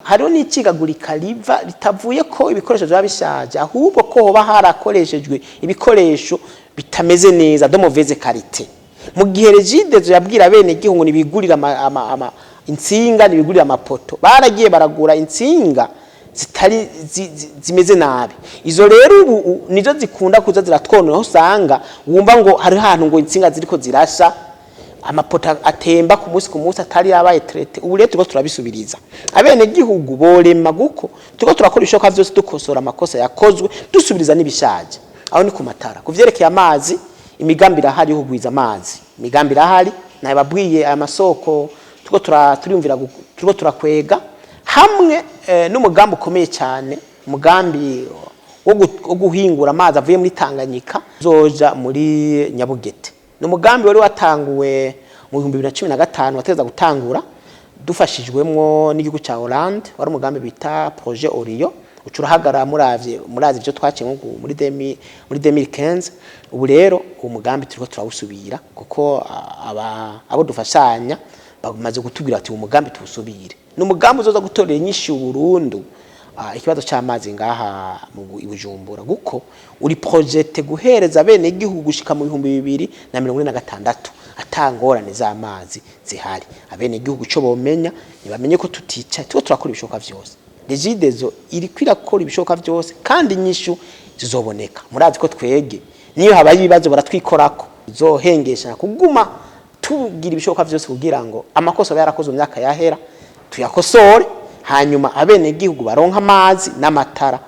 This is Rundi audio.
Hariho n'icigagurika riva ritavuye ko ibikoresho vya bishaje ahubwo ko hoba harakoreshejwe ibikoresho bitameze neza de mauvaise qualité. Mu gihe Regidezo yabwira bene gihungu nibigurira insinga nibigurira amapoto baragiye baragura insinga zitari zimeze nabi. Izo rero ubu nizo zikunda kuza ziratwonera usanga wumva ngo hari hantu ngo insinga ziriko zirasha amapoto atemba ku munsi atari yabaye traité. Ubu rero turiko turabisubiriza abene gihugu borema guko turiko turakora ishoka vyose dukosora amakosa yakozwe dusubiriza nibishaje. Aho ni ku matara kuvyerekeye amazi imigambi irahari yo kugwiza amazi. Imigambi irahari naye babwiye amasoko turiko turakwega hamwe n'umugambi ukomeye cyane umugambi wo guhingura amazi avuye muri Tanganyika zoja muri Nyabugete. N'umugambi wari watanguwe mu 2015 wateza gutangura dufashijwemwo n'igihugu ca Hollande wari umugambi bita projet Orion ucurahagara murazi byo twaciye muri 2015. Ubu rero umugambi turiko turawusubira kuko abo dufashanya bamaze gutubwira ati umugambi tuwusubire. N'umugambi uzoza gutorera inyinshi Burundu ikibazo cy'amazi ngaha mu Bujumbura guko uri project guhereza bene gihugu gushika mu 2046 atangorane z'amazi zihari. Abene gihugu cyo bomenya nibamenye ko tutica turakora ibishoka vyose. Regidezo iri kwirakora ibishoka vyose kandi inyishu zizoboneka. Murazi ko twege niyo habaye ibibazo baratwikorako zohengesha kuguma tugira ibishoka vyose kugira ngo amakosa yarakoze mu myaka yahera tuyakosore hanyuma abene gihugu baronka amazi n'amatara.